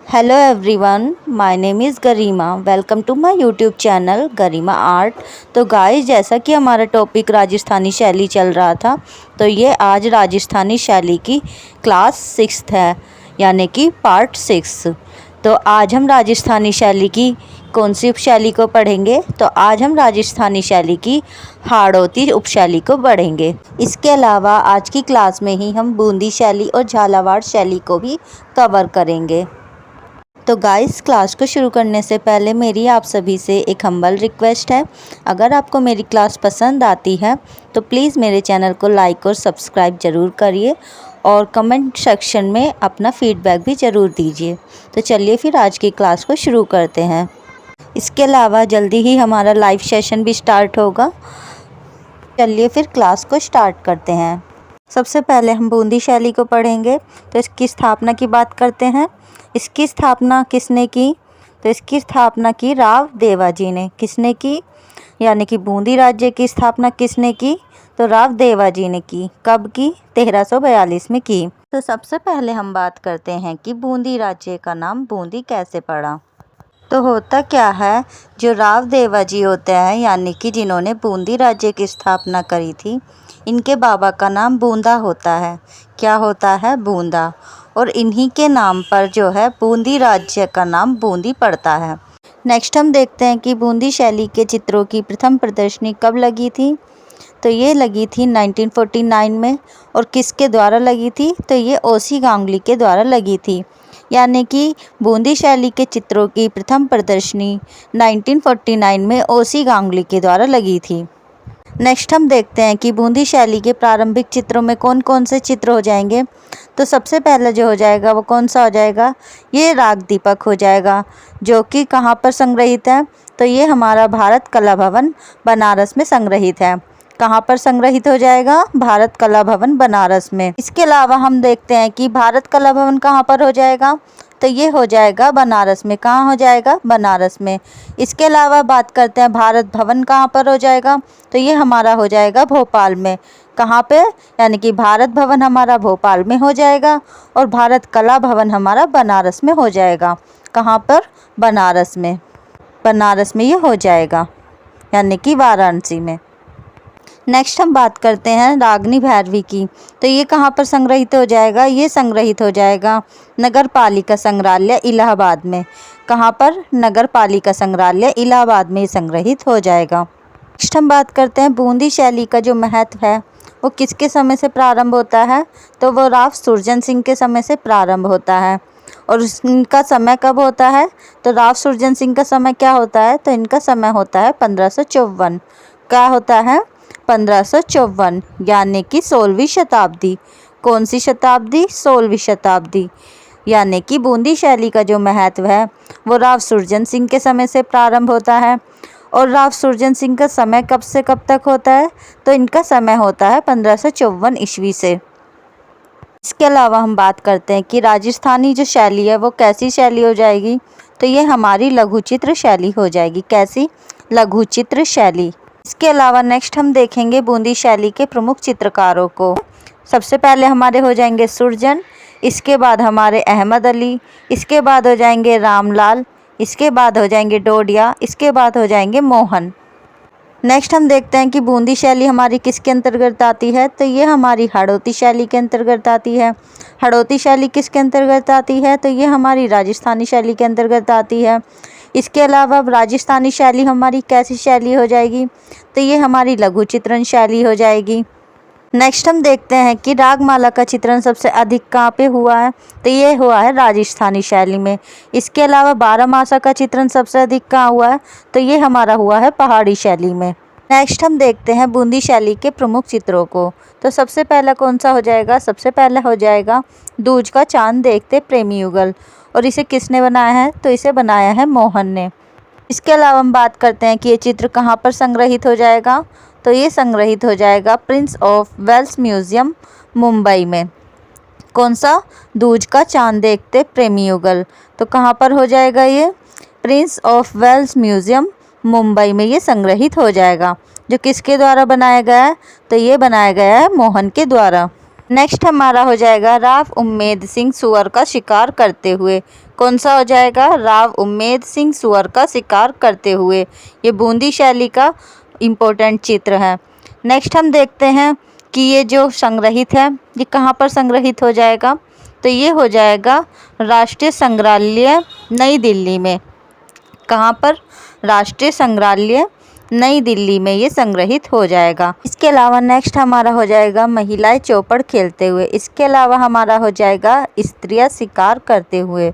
Hello everyone, my name is Garima. Welcome to my YouTube channel Garima art. तो guys, जैसा कि हमारा टॉपिक राजस्थानी शैली चल रहा था, तो ये आज राजस्थानी शैली की क्लास 6 है, यानी कि पार्ट 6। तो आज हम राजस्थानी शैली की कौन सी उपशैली को पढ़ेंगे? तो आज हम राजस्थानी शैली की हाड़ौती उपशैली को पढ़ेंगे। इसके अलावा आज की क्लास में ही हम बूंदी शैली और झालावाड़ शैली को भी कवर करेंगे। तो गाइस, क्लास को शुरू करने से पहले मेरी आप सभी से एक हम्बल रिक्वेस्ट है। अगर आपको मेरी क्लास पसंद आती है तो प्लीज़ मेरे चैनल को लाइक और सब्सक्राइब ज़रूर करिए और कमेंट सेक्शन में अपना फीडबैक भी ज़रूर दीजिए। तो चलिए फिर आज की क्लास को शुरू करते हैं। इसके अलावा जल्दी ही हमारा लाइव सेशन भी स्टार्ट होगा। चलिए फिर क्लास को स्टार्ट करते हैं। सबसे पहले हम बूंदी शैली को पढ़ेंगे। तो इसकी स्थापना की बात करते हैं। इसकी स्थापना किसने की? तो इसकी स्थापना की राव देवाजी ने। किसने की? यानी कि बूंदी राज्य की स्थापना किसने की? तो राव देवाजी ने की। कब की? 1342 में की। तो सबसे पहले हम बात करते हैं कि बूंदी राज्य का नाम बूंदी कैसे पड़ा। तो होता क्या है, जो राव देवाजी होते हैं, यानी कि जिन्होंने बूंदी राज्य की स्थापना करी थी, इनके बाबा का नाम बूंदा होता है। क्या होता है? बूंदा। और इन्हीं के नाम पर जो है बूंदी राज्य का नाम बूंदी पड़ता है। नेक्स्ट हम देखते हैं कि बूंदी शैली के चित्रों की प्रथम प्रदर्शनी कब लगी थी। तो ये लगी थी 1949 में। और किसके द्वारा लगी थी? तो ये ओसी गांगुली के द्वारा लगी थी। यानी कि बूंदी शैली के चित्रों की प्रथम प्रदर्शनी 1949 में ओसी गांगुली के द्वारा लगी थी। नेक्स्ट हम देखते हैं कि बूंदी शैली के प्रारंभिक चित्रों में कौन कौन से चित्र हो जाएंगे। तो सबसे पहले जो हो जाएगा वो कौन सा हो जाएगा? ये राग दीपक हो जाएगा, जो कि कहाँ पर संग्रहित है? तो ये हमारा भारत कला भवन बनारस में संग्रहित है। कहाँ पर संग्रहित हो जाएगा? भारत कला भवन बनारस में। इसके अलावा हम देखते हैं कि भारत कला भवन कहाँ पर हो जाएगा। तो ये हो जाएगा बनारस में। कहाँ हो जाएगा? बनारस में। इसके अलावा बात करते हैं भारत भवन कहाँ पर हो जाएगा। तो ये हमारा हो जाएगा भोपाल में। कहाँ पे? यानी कि भारत भवन हमारा भोपाल में हो जाएगा और भारत कला भवन हमारा बनारस में हो जाएगा। कहाँ पर? बनारस में। बनारस में ये हो जाएगा, यानी कि वाराणसी में। नेक्स्ट हम बात करते हैं रागनी भैरवी की। तो ये कहाँ पर संग्रहित हो जाएगा? ये संग्रहित हो जाएगा नगर पालिका संग्रहालय इलाहाबाद में। कहाँ पर? नगर पालिका संग्रहालय इलाहाबाद में संग्रहित हो जाएगा। नेक्स्ट हम बात करते हैं बूंदी शैली का जो महत्व है वो किसके समय से प्रारंभ होता है। तो वो राव सुरजन सिंह के समय से प्रारंभ होता है। और इनका समय कब होता है? तो राव सुरजन सिंह का समय क्या होता है? तो इनका समय होता है 1554। क्या होता है? 1554, यानी कि 16वीं शताब्दी। कौन सी शताब्दी? 16वीं शताब्दी। यानी कि बूंदी शैली का जो महत्व है वो राव सुरजन सिंह के समय से प्रारंभ होता है। और राव सुरजन सिंह का समय कब से कब तक होता है? तो इनका समय होता है 1554 ईस्वी से। इसके अलावा हम बात करते हैं कि राजस्थानी जो शैली है वो कैसी शैली हो जाएगी। तो ये हमारी लघु चित्र शैली हो जाएगी। कैसी? लघु चित्र शैली। इसके अलावा नेक्स्ट हम देखेंगे बूंदी शैली के प्रमुख चित्रकारों को। सबसे पहले हमारे हो जाएंगे सुरजन, इसके बाद हमारे अहमद अली, इसके बाद हो जाएंगे रामलाल, इसके बाद हो जाएंगे डोडिया, इसके बाद हो जाएंगे मोहन। नेक्स्ट हम देखते हैं कि बूंदी शैली हमारी किसके अंतर्गत आती है। तो ये हमारी हाड़ौती शैली के अंतर्गत आती है। हाड़ौती शैली किसके अंतर्गत आती है? तो ये हमारी राजस्थानी शैली के अंतर्गत आती है। इसके अलावा राजस्थानी शैली हमारी कैसी शैली हो जाएगी? तो ये हमारी लघु चित्रण शैली हो जाएगी। नेक्स्ट हम देखते हैं कि रागमाला का चित्रण सबसे अधिक कहाँ पे हुआ है। तो ये हुआ है राजस्थानी शैली में। इसके अलावा बारहमासा का चित्रण सबसे अधिक कहाँ हुआ है? तो ये हमारा हुआ है पहाड़ी शैली में। नेक्स्ट हम देखते हैं बूंदी शैली के प्रमुख चित्रों को। तो सबसे पहला कौन सा हो जाएगा? सबसे पहला हो जाएगा दूज का चांद देखते प्रेमी युगल। और इसे किसने बनाया है? तो इसे बनाया है मोहन ने। इसके अलावा हम बात करते हैं कि ये चित्र कहाँ पर संग्रहित हो जाएगा। तो ये संग्रहित हो जाएगा prince of Wales museum Mumbai में। कौन सा? दूज का चांद देखते प्रेमी युगल। तो कहाँ पर हो जाएगा ये? Prince of Wales museum Mumbai में ये संग्रहित हो जाएगा। जो किसके द्वारा बनाया गया है? तो ये बनाया गया है मोहन के द्वारा। नेक्स्ट हमारा हो जाएगा राव उम्मेद सिंह सुअर का शिकार करते हुए। कौन सा हो जाएगा? राव उम्मेद सिंह सुअर का शिकार करते हुए। ये बूंदी शैली का इम्पोर्टेंट चित्र है। नेक्स्ट हम देखते हैं कि ये जो संग्रहित है ये कहाँ पर संग्रहित हो जाएगा? तो ये हो जाएगा राष्ट्रीय संग्रहालय नई दिल्ली में। कहाँ पर? राष्ट्रीय संग्रहालय नई दिल्ली में ये संग्रहित हो जाएगा। इसके अलावा नेक्स्ट हमारा हो जाएगा महिलाएं चौपड़ खेलते हुए। इसके अलावा हमारा हो जाएगा स्त्रियां शिकार करते हुए।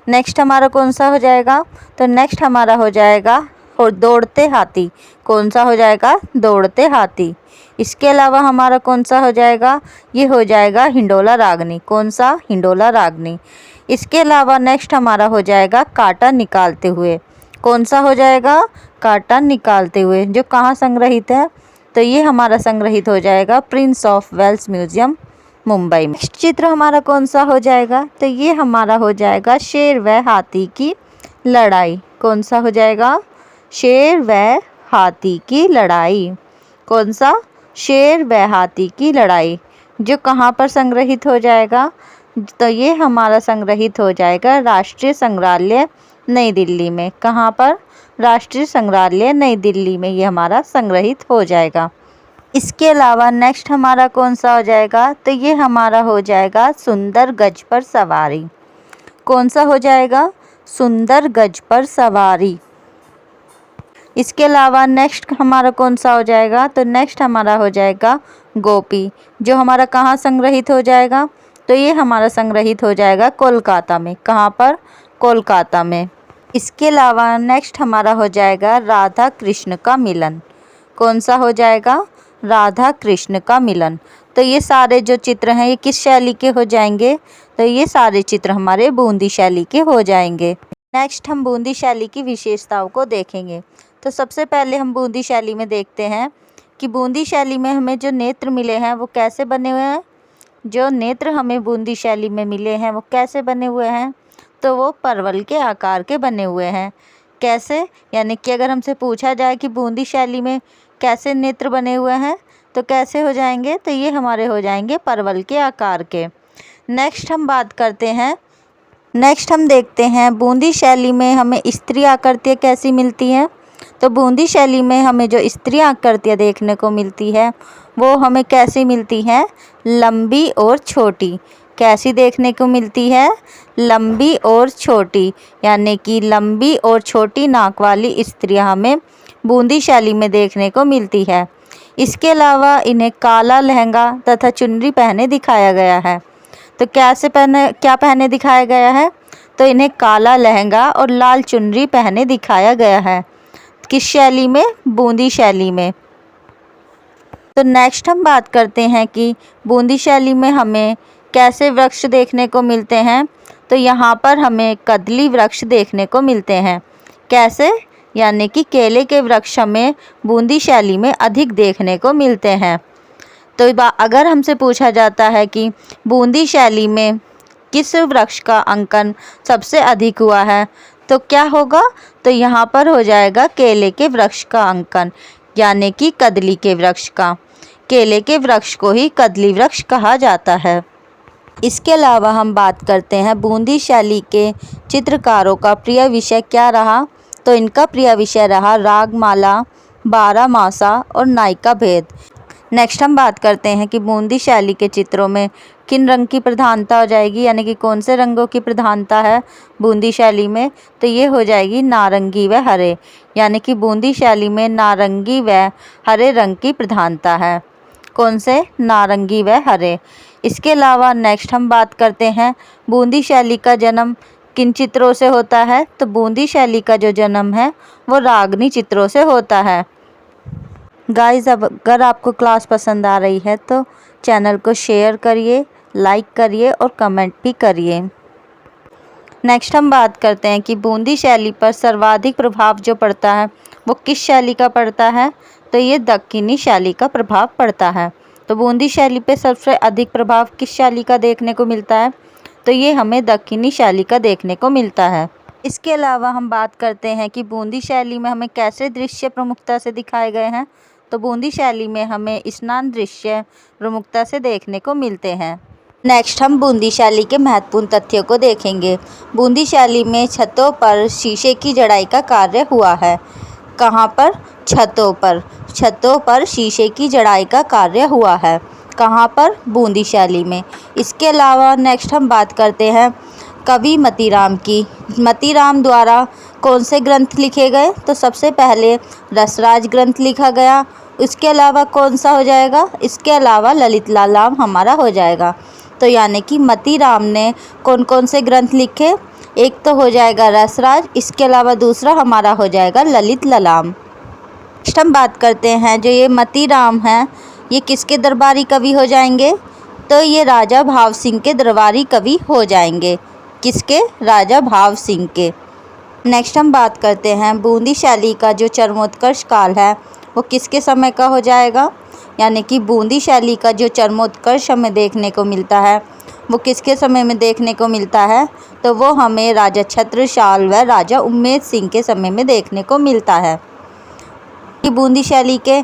नेक्स्ट हमारा कौन सा हो जाएगा? तो नेक्स्ट हमारा हो जाएगा और दौड़ते हाथी। कौन सा हो जाएगा? दौड़ते हाथी। इसके अलावा हमारा कौन सा हो जाएगा? ये हो जाएगा हिंडोला रागनी। कौन सा? हिंडोला रागनी। इसके अलावा नेक्स्ट हमारा हो जाएगा कांटा निकालते हुए। कौन सा हो जाएगा? कांटा निकालते हुए। जो कहाँ संग्रहित है? तो ये हमारा संग्रहित हो जाएगा prince of Wales museum Mumbai में। नेक्स्ट चित्र हमारा कौन सा हो जाएगा? तो ये हमारा हो जाएगा शेर व हाथी की लड़ाई। कौन सा हो जाएगा? शेर व हाथी की लड़ाई। कौन सा? शेर व हाथी की लड़ाई। जो कहाँ पर संग्रहित हो जाएगा? तो ये हमारा संग्रहित हो जाएगा राष्ट्रीय संग्रहालय नई दिल्ली में। कहाँ पर? राष्ट्रीय संग्रहालय नई दिल्ली में ये हमारा संग्रहित हो जाएगा। इसके अलावा नेक्स्ट हमारा कौन सा हो जाएगा? तो ये हमारा हो जाएगा सुंदर गज पर सवारी। कौन सा हो जाएगा? सुंदर गज पर सवारी। इसके अलावा नेक्स्ट हमारा कौन सा हो जाएगा? तो नेक्स्ट हमारा हो जाएगा गोपी। जो हमारा कहाँ संग्रहित हो जाएगा? तो ये हमारा संग्रहित हो जाएगा कोलकाता में। कहाँ पर? कोलकाता में। इसके अलावा नेक्स्ट हमारा हो जाएगा राधा कृष्ण का मिलन। कौन सा हो जाएगा? राधा कृष्ण का मिलन। तो ये सारे जो चित्र हैं ये किस शैली के हो जाएंगे? तो ये सारे चित्र हमारे बूंदी शैली के हो जाएंगे। नेक्स्ट हम बूंदी शैली की विशेषताओं को देखेंगे। तो सबसे पहले हम बूंदी शैली में देखते हैं कि बूंदी शैली में हमें जो नेत्र मिले हैं वो कैसे बने हुए हैं। जो नेत्र हमें बूंदी शैली में मिले हैं वो कैसे बने हुए हैं? तो वो परवल के आकार के बने हुए हैं। कैसे? यानी कि अगर हमसे पूछा जाए कि बूंदी शैली में कैसे नेत्र बने हुए हैं तो कैसे हो जाएंगे? तो ये हमारे हो जाएंगे परवल के आकार के। नेक्स्ट हम बात करते हैं, नेक्स्ट हम देखते हैं बूंदी शैली में हमें स्त्री आकृतियाँ कैसी मिलती हैं। तो बूंदी शैली में हमें जो स्त्री आकृतियाँ देखने को मिलती है वो हमें कैसी मिलती हैं? लंबी और छोटी। कैसी देखने को मिलती है? लंबी और छोटी। यानी कि लंबी और छोटी नाक वाली स्त्रियाँ हमें बूंदी शैली में देखने को मिलती है। इसके अलावा इन्हें काला लहंगा तथा चुनरी पहने दिखाया गया है। तो क्या पहने दिखाया गया है? तो इन्हें काला लहंगा और लाल चुनरी पहने दिखाया गया है। किस शैली में? बूंदी शैली में। तो नेक्स्ट हम बात करते हैं कि बूंदी शैली में हमें कैसे वृक्ष देखने को मिलते हैं। तो यहाँ पर हमें कदली वृक्ष देखने को मिलते हैं। कैसे? यानी कि केले के वृक्ष हमें बूंदी शैली में अधिक देखने को मिलते हैं। तो अगर हमसे पूछा जाता है कि बूंदी शैली में किस वृक्ष का अंकन सबसे अधिक हुआ है तो क्या होगा? तो यहाँ पर हो जाएगा केले के वृक्ष का अंकन, यानी कि कदली के वृक्ष का। केले के वृक्ष को ही कदली वृक्ष कहा जाता है। इसके अलावा हम बात करते हैं बूंदी शैली के चित्रकारों का प्रिय विषय क्या रहा। तो इनका प्रिय विषय रहा रागमाला, बारहमासा और नायिका भेद। नेक्स्ट हम बात करते हैं कि बूंदी शैली के चित्रों में किन रंग की प्रधानता हो जाएगी, यानी कि कौन से रंगों की प्रधानता है बूंदी शैली में। तो ये हो जाएगी नारंगी व हरे, यानी कि बूंदी शैली में नारंगी व हरे रंग की प्रधानता है। कौन से? नारंगी व हरे। इसके अलावा नेक्स्ट हम बात करते हैं बूंदी शैली का जन्म किन चित्रों से होता है। तो बूंदी शैली का जो जन्म है वो रागनी चित्रों से होता है। गाइस, अगर आपको क्लास पसंद आ रही है तो चैनल को शेयर करिए, लाइक करिए और कमेंट भी करिए। नेक्स्ट हम बात करते हैं कि बूंदी शैली पर सर्वाधिक प्रभाव जो पड़ता है वो किस शैली का पड़ता है। तो ये दक्कनी शैली का प्रभाव पड़ता है। तो बूंदी शैली पे सबसे अधिक प्रभाव किस शैली का देखने को मिलता है। तो ये हमें दक्कनी शैली का देखने को मिलता है। इसके अलावा हम बात करते हैं कि बूंदी शैली में हमें कैसे दृश्य प्रमुखता से दिखाए गए हैं। तो बूंदी शैली में हमें स्नान दृश्य प्रमुखता से देखने को मिलते हैं। नेक्स्ट हम बूंदी शैली के महत्वपूर्ण तथ्यों को देखेंगे। बूंदी शैली में छतों पर शीशे की जड़ाई का कार्य हुआ है। कहाँ पर? छतों पर। छतों पर शीशे की जड़ाई का कार्य हुआ है। कहाँ पर? बूंदी शैली में। इसके अलावा नेक्स्ट हम बात करते हैं कवि मतीराम की। मतीराम द्वारा कौन से ग्रंथ लिखे गए? तो सबसे पहले रसराज ग्रंथ लिखा गया। इसके अलावा कौन सा हो जाएगा? इसके अलावा ललित लालाम हमारा हो जाएगा। तो यानी कि मतीराम ने कौन कौन से ग्रंथ लिखे? एक तो हो जाएगा रसराज, इसके अलावा दूसरा हमारा हो जाएगा ललित लालाम। नेक्स्ट हम बात करते हैं जो ये मतीराम हैं ये किसके दरबारी कवि हो जाएंगे? तो ये राजा भाव सिंह के दरबारी कवि हो जाएंगे। किसके? राजा भाव सिंह के। नेक्स्ट हम बात करते हैं बूंदी शैली का जो चरमोत्कर्ष काल है वो किसके समय का हो जाएगा? यानी कि बूंदी शैली का जो चरमोत्कर्ष हमें देखने को मिलता है वो किसके समय में देखने को मिलता है? तो वो हमें राजा छत्रसाल व राजा उम्मेद सिंह के समय में देखने को मिलता है। कि बूंदी शैली के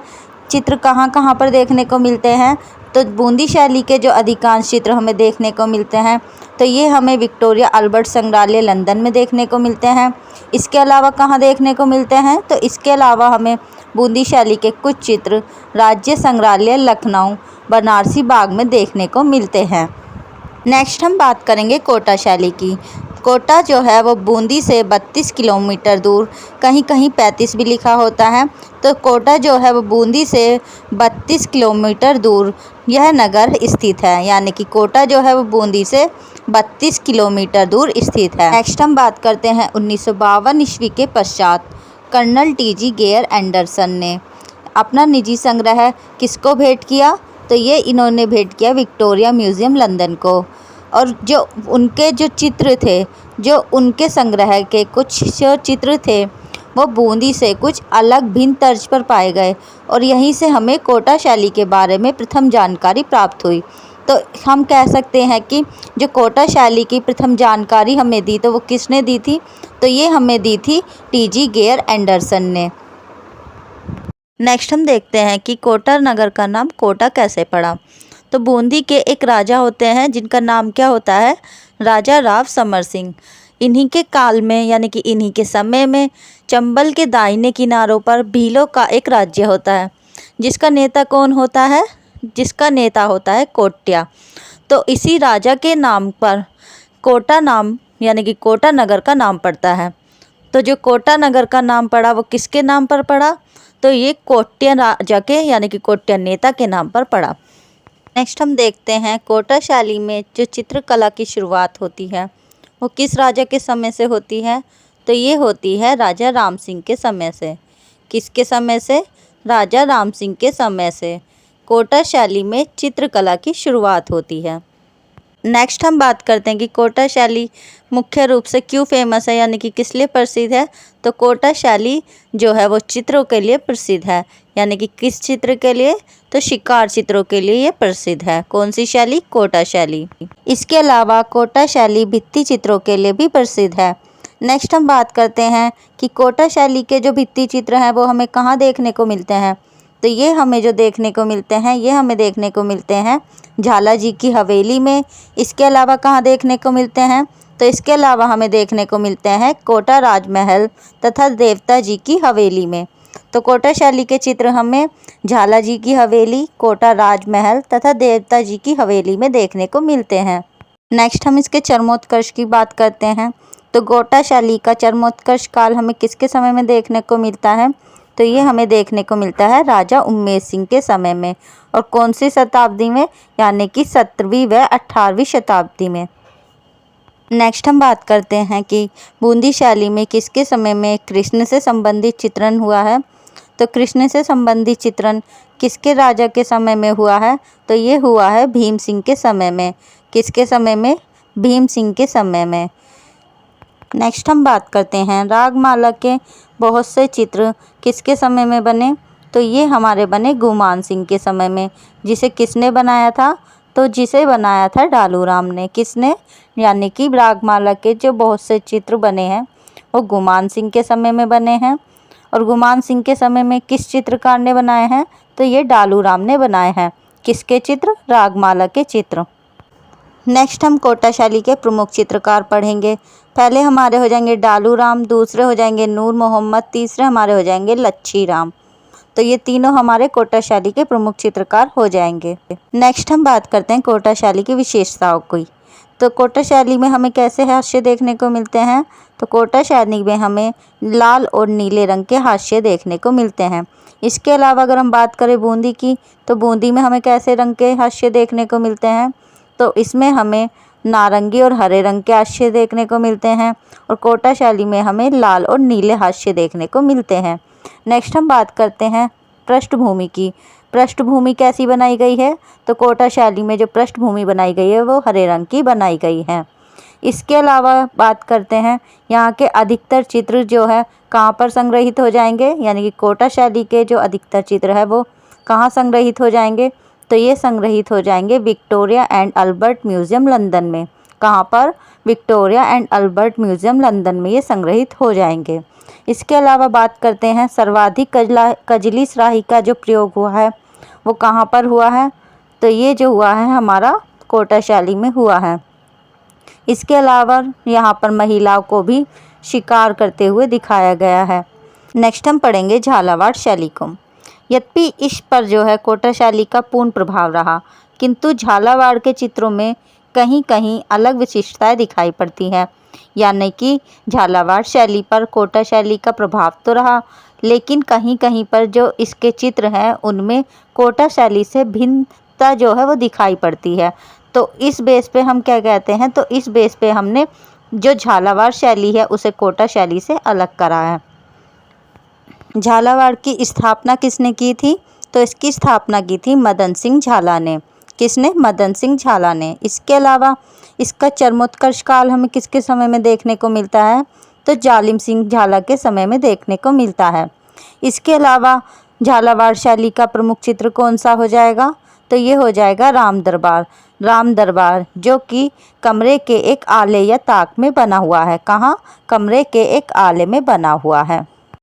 चित्र कहाँ कहाँ पर देखने को मिलते हैं? तो बूंदी शैली के जो अधिकांश चित्र हमें देखने को मिलते हैं तो ये हमें विक्टोरिया अल्बर्ट संग्रहालय लंदन में देखने को मिलते हैं। इसके अलावा कहाँ देखने को मिलते हैं? तो इसके अलावा हमें बूंदी शैली के कुछ चित्र राज्य संग्रहालय लखनऊ बनारसी बाग में देखने को मिलते हैं। नेक्स्ट हम बात करेंगे कोटा शैली की। कोटा जो है वो बूंदी से 32 किलोमीटर दूर, कहीं कहीं 35 भी लिखा होता है, तो कोटा जो है वो बूंदी से 32 किलोमीटर दूर यह नगर स्थित है। यानी कि कोटा जो है वो बूंदी से 32 किलोमीटर दूर स्थित है। नेक्स्ट हम बात करते हैं 1952 ईस्वी के पश्चात कर्नल टी.जी. गेयर एंडरसन ने अपना निजी संग्रह किसको भेंट किया? तो ये इन्होंने भेंट किया विक्टोरिया म्यूज़ियम लंदन को। और जो उनके जो चित्र थे, जो उनके संग्रह के कुछ जो चित्र थे वो बूंदी से कुछ अलग भिन्न तर्ज पर पाए गए और यहीं से हमें कोटा शैली के बारे में प्रथम जानकारी प्राप्त हुई। तो हम कह सकते हैं कि जो कोटा शैली की प्रथम जानकारी हमें दी तो वो किसने दी थी? तो ये हमें दी थी टी.जी. गेयर एंडरसन ने। नेक्स्ट हम देखते हैं कि कोटा नगर का नाम कोटा कैसे पड़ा। तो बूंदी के एक राजा होते हैं जिनका नाम क्या होता है? राजा राव समर सिंह। इन्हीं के काल में यानी कि इन्हीं के समय में चंबल के दाहिने किनारों पर भीलों का एक राज्य होता है जिसका नेता कौन होता है? जिसका नेता होता है कोट्या। तो इसी राजा के नाम पर कोटा नाम यानी कि कोटा नगर का नाम पड़ता है। तो जो कोटा नगर का नाम पड़ा वो किसके नाम पर पड़ा? तो ये कोट्या राजा के यानी कि कोट्या नेता के नाम पर पड़ा। नेक्स्ट हम देखते हैं कोटा शैली में जो चित्रकला की शुरुआत होती है वो किस राजा के समय से होती है? तो ये होती है राजा राम सिंह के समय से। किसके समय से? राजा राम सिंह के समय से कोटा शैली में चित्रकला की शुरुआत होती है। नेक्स्ट हम बात करते हैं कि कोटा शैली मुख्य रूप से क्यों फेमस है यानी कि किस लिए प्रसिद्ध है? तो कोटा शैली जो है वो चित्रों के लिए प्रसिद्ध है। यानी कि किस चित्र के लिए? तो शिकार चित्रों के लिए ये प्रसिद्ध है। कौन सी शैली? कोटा शैली। इसके अलावा कोटा शैली भित्ति चित्रों के लिए भी प्रसिद्ध है। नेक्स्ट हम बात करते हैं कि कोटा शैली के जो भित्ति चित्र हैं वो हमें कहाँ देखने को मिलते हैं? तो ये हमें जो देखने को मिलते हैं ये हमें देखने को मिलते हैं झाला जी की हवेली में। इसके अलावा कहाँ देखने को मिलते हैं? तो इसके अलावा हमें देखने को मिलते हैं कोटा राजमहल तथा देवता जी की हवेली में। तो कोटा शैली के चित्र हमें झाला जी की हवेली, कोटा राजमहल तथा देवता जी की हवेली में देखने को मिलते हैं। नेक्स्ट हम इसके चरमोत्कर्ष की बात करते हैं। तो कोटा शैली का चरमोत्कर्ष काल हमें किसके समय में देखने को मिलता है? तो ये हमें देखने को मिलता है राजा उम्मेद सिंह के समय में। और कौन सी शताब्दी में? यानी कि 17वीं व 18वीं शताब्दी में। नेक्स्ट हम बात करते हैं कि बूंदी शैली में किसके समय में कृष्ण से संबंधित चित्रण हुआ है? तो कृष्ण से संबंधित चित्रण किसके राजा के समय में हुआ है? तो ये हुआ है भीम सिंह के समय में। किसके समय में? भीम सिंह के समय में। नेक्स्ट हम बात करते हैं रागमाला के बहुत से चित्र किसके समय में बने? तो ये हमारे बने गुमान सिंह के समय में। जिसे किसने बनाया था? तो जिसे बनाया था डालू राम ने। किसने? यानी कि रागमाला के जो बहुत से चित्र बने हैं वो गुमान सिंह के समय में बने हैं। और गुमान सिंह के समय में किस चित्रकार ने बनाए हैं? तो ये डालू राम ने बनाए हैं। किसके चित्र? रागमाला के चित्र। नेक्स्ट हम कोटा शैली के प्रमुख चित्रकार पढ़ेंगे। पहले हमारे हो जाएंगे डालू राम, दूसरे हो जाएंगे नूर मोहम्मद, तीसरे हमारे हो जाएंगे लच्छी राम। तो ये तीनों हमारे कोटा शैली के प्रमुख चित्रकार हो जाएंगे। नेक्स्ट हम बात करते हैं कोटा शैली की विशेषताओं की। तो कोटा शैली में हमें कैसे हास्य देखने को मिलते हैं? तो कोटा शैली में हमें लाल और नीले रंग के हास्य देखने को मिलते हैं। इसके अलावा अगर हम बात करें बूंदी की, तो बूंदी में हमें कैसे रंग के हास्य देखने को मिलते हैं? तो इसमें हमें नारंगी और हरे रंग के हास्य देखने को मिलते हैं, और कोटा शैली में हमें लाल और नीले हास्य देखने को मिलते हैं। नेक्स्ट हम बात करते हैं पृष्ठभूमि की। पृष्ठभूमि कैसी बनाई गई है? तो कोटा शैली में जो पृष्ठभूमि बनाई गई है वो हरे रंग की बनाई गई है। इसके अलावा बात करते हैं यहाँ के अधिकतर चित्र जो है कहाँ पर संग्रहित हो जाएंगे, यानी कि कोटा शैली के जो अधिकतर चित्र है वो कहाँ संग्रहित हो जाएंगे? तो ये संग्रहित हो जाएंगे Victoria and Albert museum London में। कहाँ पर? Victoria and Albert museum London में ये संग्रहित हो जाएंगे। इसके अलावा बात करते हैं सर्वाधिक कजली स्राही का जो प्रयोग हुआ है वो कहाँ पर हुआ है? तो ये जो हुआ है हमारा कोटा शैली में हुआ है। इसके अलावा यहाँ पर महिलाओं को भी शिकार करते हुए दिखाया गया है। नेक्स्ट हम पढ़ेंगे झालावाड़ शैली को। यद्यपि इस पर जो है कोटा शैली का पूर्ण प्रभाव रहा, किंतु झालावाड़ के चित्रों में कहीं कहीं अलग विशिष्टताएं दिखाई पड़ती हैं। यानी कि झालावाड़ शैली पर कोटा शैली का प्रभाव तो रहा, लेकिन कहीं कहीं पर जो इसके चित्र हैं उनमें कोटा शैली से भिन्नता जो है वो दिखाई पड़ती है। तो इस बेस पे हम क्या कहते हैं? तो इस बेस पे हमने जो झालावाड़ शैली है उसे कोटा शैली से अलग करा है। झालावाड़ की स्थापना किसने की थी? तो इसकी स्थापना की थी मदन सिंह झाला ने। किसने? मदन सिंह झाला ने। इसके अलावा इसका चरमोत्कर्ष काल हमें किसके समय में देखने को मिलता है? तो जालिम सिंह झाला के समय में देखने को मिलता है। इसके अलावा झालावाड़ शैली का प्रमुख चित्र कौन सा हो जाएगा? तो ये हो जाएगा राम दरबार। राम दरबार जो कि कमरे के एक आले या ताक में बना हुआ है। कहाँ? कमरे के एक आले में बना हुआ है।